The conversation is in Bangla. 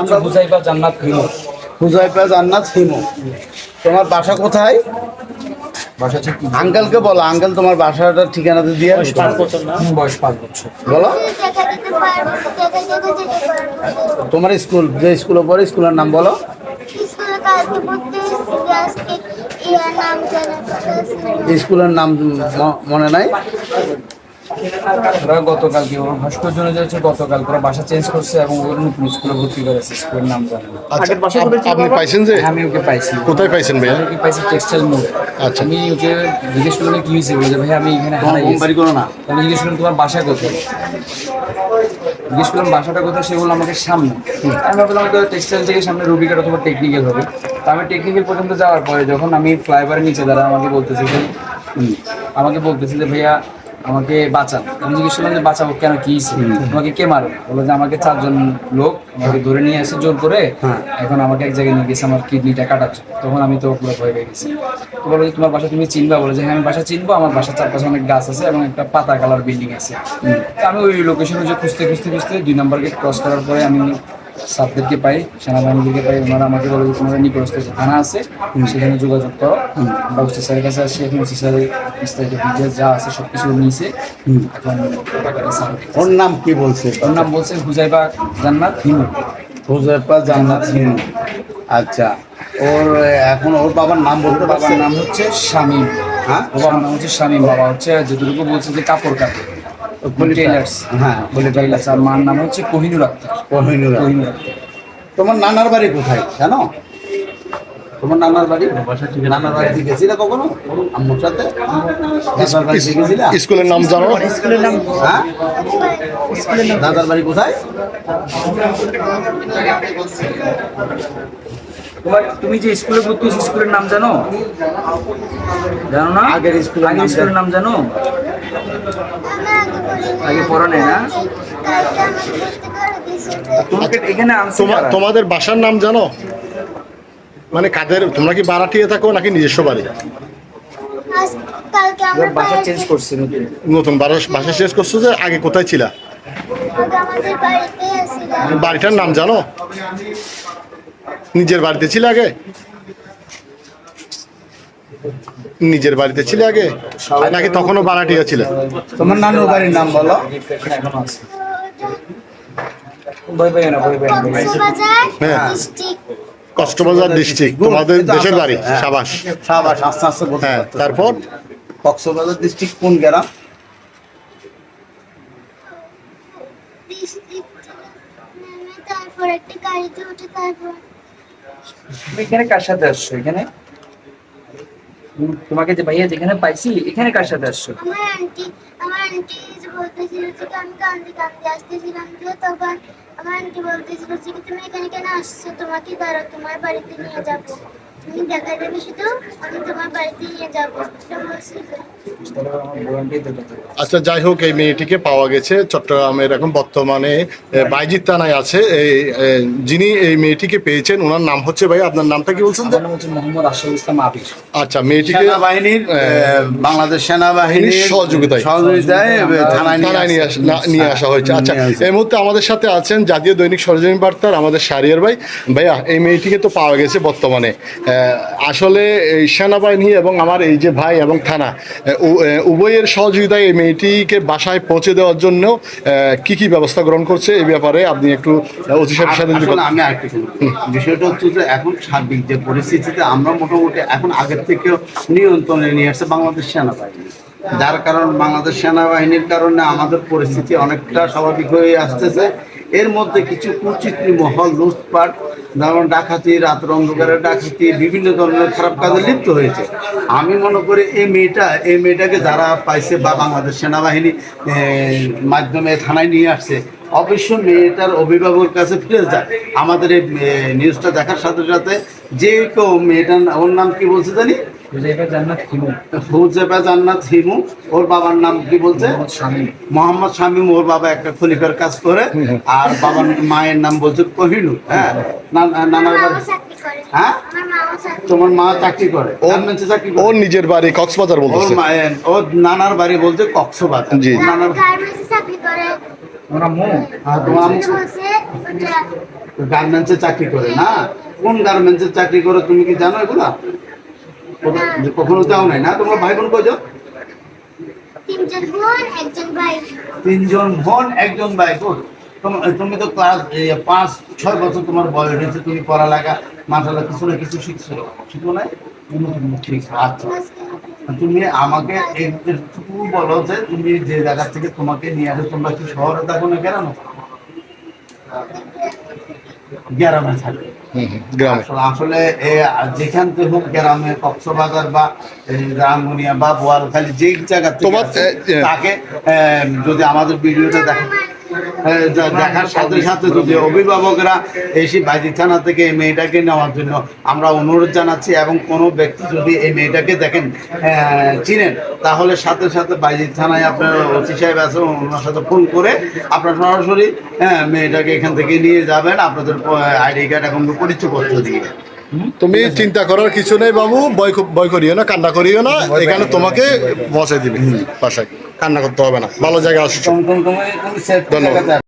আমরা হুজাইফা জান্নাত হিমু। হুজাইফা জান্নাত হিমু। তোমার বাসা কোথায়? বাসা ঠিক আঙ্কেলকে বলো, আঙ্কেল তোমার বাসাটা ঠিকানাতে দিয়ে বয়স 5 বছর না? বয়স 5 বছর। বলো। তোমার স্কুল, যে স্কুলে পড়ে স্কুলের নাম বলো। স্কুলের নাম মনে নাই? ওরা গতকাল কি ওর ভাস্কর্য অনুযায়ী গতকাল ওরা বাসা চেঞ্জ করছে এবং ওর নতুন স্কুলে ভর্তি করেছে, স্কুলের নাম জানে না। আচ্ছা, আপনি পাইছেন যে? আমি ওকে পাইছি। কোথায় পাইছেন ভাইয়া? আমি ওকে পাইছি টেক্সটাইল মোড়ে। আচ্ছা। আমি ওকে জিজ্ঞেস করলাম কি হয়েছে, বলে ভাই আমি এখানে হারাই গেছি। বাড়ি করো না। আমি জিজ্ঞেস করলাম তোমার বাসা কোথায়, জিজ্ঞেস করলাম বাসাটা কোথায়, সে বললো আমাকে সামনে। আমি ভাবলাম তো টেক্সটাইল থেকে সামনে রুবিকাটা তোমার টেকনিক্যাল হবে। তো আমি টেকনিক্যাল পর্যন্ত যাওয়ার পরে যখন আমি ফ্লাইওভারের নিচে দাঁড়া আমাকে বলতেছি যে ভাইয়া আমাকে বাঁচান। আমি জিজ্ঞেস করলাম যে বাঁচাবো কেন, কি তোমাকে কে মারো? বললো যে আমাকে 4 জন লোক আমাকে ধরে নিয়ে এসে জোর করে এখন আমাকে এক জায়গায় নিয়ে গেছে আমার কিডনিটা কাটাচ্ছে। তখন আমি তো পুরো ভয় পেয়ে গেছি। তো বলো যে তোমার বাসা তুমি চিনবা? বলে যে হ্যাঁ আমি বাসা চিনবো, আমার বাসার চারপাশে অনেক গাছ আছে এবং একটা পাতা কালার বিল্ডিং আছে। তো আমি ওই লোকেশনে যে খুঁজতে 2 নম্বর গেট ক্রস করার পরে আমি সাপদেরকে পাই, সেনাবাহিনীকে পাই। ওনারা আমাকে বলে যে তোমাদের নিকটস্থ যে থানা আছে সেখানে যোগাযোগ করো। আমরা ওসি স্যারের কাছে আসি, এখন ওসি স্যারের বিস্তারিত ডিটেলস যা আছে সব কিছু নিয়েছে। এখন ওর নাম কি বলছে? ওর নাম বলছে হুজাইফা জান্নাত হিমু। হুজাইফা জান্নাত হিমু। আচ্ছা, ওর এখন ওর বাবার নাম বলতে বাবার পারছে? নাম হচ্ছে শামীম। হ্যাঁ, ওর বাবার নাম হচ্ছে শামীম। বাবা হচ্ছে যতটুকু বলছে যে কাপড় কাটে, টেইলার্স। হ্যাঁ, বলে টেইলার্স। আর মার নাম হচ্ছে কোহিনুর আক্তার। কোহিনুর। কোহিনুর আক্তার। তোমার নানার বাড়ি কোথায় জানো? তোমার নানার বাড়ি? নানার বাড়িতে গেছিলে কখনো আম্মুর সাথে? দাদার বাড়িতে গেছিলা? স্কুলের নাম জানো? স্কুলের নাম হ্যাঁ, দাদার বাড়ি কোথায়? তুমি যে স্কুলে ভর্তি হয়েছো স্কুলের নাম জানো? জানো না? আগের স্কুলের নাম জানো? আগে পড়া নেই না? তোমাকে এখানে আনছি কারা? তোমাদের বাসার নাম জানো? মানে কাদের, তোমরা কি ভাড়াটিয়ে থাকো নাকি নিজস্ব বাড়ি? ওরা বাসা চেঞ্জ করছে নতুন। নতুন বাসা শেষ করছো যে? আগে কোথায় ছিলা? বাড়িটার নাম জানো? নিজের বাড়িতে ছিলে আগে? নিজের বাড়িতে ছিলে আগে নাকি তখনও ভাড়াটিয়া ছিল? তোমার নানুর বাড়ির নাম বলো। এখনো আছে। ভয় পাই না, ভয় পাই না। হ্যাঁ, কক্সবাজার ডিস্ট্রিক্ট তোমাদের দেশের বাড়ি? সাবাস সাবাস, আস্তে আস্তে বলতে হ্যাঁ। পারতেছো। তারপর কক্সবাজার ডিস্ট্রিক্ট কোন গ্রাম? তারপর একটা গাড়িতে উঠে তারপর তুমি এখানে কার সাথে আসছো? এখানে তোমাকে যে ভাইয়া যেখানে পাইছি এখানে কার সাথে আসছো? আমার আন্টি যে বলতেছিল যে আমি কান্দি কান্দি আসতেছিলাম, যে তখন আমার আন্টি বলতেছিল যে তুমি এখানে কেন আসছো, তোমাকে দাঁড়াও তোমার বাড়িতে নিয়ে যাবো, তুমি দেখা দেবে শুধু, আমি তোমার বাড়িতে নিয়ে যাবো, এটা বলছিল। আচ্ছা, যাই হোক, এই মেয়েটিকে পাওয়া গেছে চট্টগ্রামের, এখন বর্তমানে বাইজিৎ থানায় আছে। যিনি এই মেয়েটিকে পেয়েছেন ওনার নাম হচ্ছে, ভাই আপনার নামটা কি বলছেন? আমার নাম হচ্ছে মোহাম্মদ আশরাফুল ইসলাম আবির। আচ্ছা, মেয়েটিকে সেনাবাহিনীর বাংলাদেশ সেনাবাহিনীর সহযোগিতায় থানায় নিয়ে আসা হয়েছে। আচ্ছা, এই মুহূর্তে আমাদের সাথে আছেন জাতীয় দৈনিক সরজমিন বার্তার আমাদের শাহরিয়ার ভাই। ভাইয়া, এই মেয়েটিকে তো পাওয়া গেছে বর্তমানে, আসলে এই সেনাবাহিনী এবং আমার এই যে ভাই এবং থানা উভয়ের সহযোগিতায় এই মেয়েটিকে বাসায় পৌঁছে দেওয়ার জন্য কি কি ব্যবস্থা গ্রহণ করছে, এই ব্যাপারে আপনি একটু ওসি সাহেবের সাথে আমি আরেকটু বিষয়টা হচ্ছে যে এখন সার্বিক যে পরিস্থিতিতে আমরা মোটামুটি এখন আগের থেকেও নিয়ন্ত্রণে নিয়ে আসছে বাংলাদেশ সেনাবাহিনী, যার কারণ বাংলাদেশ সেনাবাহিনীর কারণে আমাদের পরিস্থিতি অনেকটা স্বাভাবিক হয়ে আসতেছে। এর মধ্যে কিছু কুচিত্রী মহল লুটপাট, যেমন ডাকাতি, রাতের অন্ধকারে ডাকাতি, বিভিন্ন ধরনের খারাপ কাজে লিপ্ত হয়েছে। আমি মনে করি এই মেয়েটাকে যারা পাইছে বা বাংলাদেশ সেনাবাহিনী মাধ্যমে থানায় নিয়ে আসছে, অবশ্য মেয়েটার অভিভাবকের কাছে ফিরে যায়। আমাদের এই নিউজটা দেখার সাথে সাথে যে কেউ মেয়েটার, ওর নাম কি বলছে জানি? হুজাইফা জান্নাত হিমু। হুজাইফা জান্নাত হিমু। ওর বাবার নাম কি বলছে? মোহাম্মদ শামীম। ওর বাবা একটা খলিফার কাজ করে, আর বাবার মায়ের নাম বলছে কোহিনুর। হ্যাঁ, নানার বাড়ি। হ্যাঁ, তোমার মা চাকরি করে, ওর নিজের বাড়ি কক্সবাজার বলছে। ওর নানার বাড়ি বলছে কক্সবাজার। জি। নানার চাকরি করে ওরা মো তোমার বলছে গার্মেন্টসে চাকরি করে না? কোন গার্মেন্টসে চাকরি করে তুমি কি জানো এগুলা? কখনো যাও নাই না? তোমরা ভাই বোন কয়জন? 3 জন বোন 1 জন ভাই। 3 জন বোন 1 জন ভাই। Good. তুমি তো ক্লাস 5-6 বছর তোমার বয়স হয়েছে, তুমি পড়ালেখা মাশাআল্লাহ কিছু না কিছু শিখছো, শিখো নাই? ঠিক আচ্ছা, তুমি আমাকে একটু বলো যে তুমি যে জায়গা থেকে তোমাকে নিয়ে আসে, তোমরা কি শহরে থাকো না গ্রামে? গ্রামে থাকে। গ্রামে আসলে যেখান থেকে হোক, গ্রামে কক্সবাজার বা রাঙ্গুনিয়া বা বোয়ালখালী যে জায়গা তাকে যদি আমাদের ভিডিওটা দেখে, দেখার সাথে সাথে যদি অভিভাবকরা এসে বাইজি থানা থেকে এই মেয়েটাকে নেওয়ার জন্য আমরা অনুরোধ জানাচ্ছি, এবং কোনো ব্যক্তি যদি এই মেয়েটাকে দেখেন চিনেন, তাহলে সাথে সাথে বাইজি থানায় আপনার ওসি সাহেব আছে, ওনার সাথে ফোন করে আপনার সরাসরি মেয়েটাকে এখান থেকে নিয়ে যাবেন, আপনাদের আইডি কার্ড এখন পরিচয়পত্র দিয়ে। তুমি চিন্তা করার কিছু নেই বাবু, ভয় করিও না, কান্না করিও না, এখানে তোমাকে বসে দিবে বাসায়, কান্না করতে হবে না, ভালো জায়গায় আসছো। ধন্যবাদ।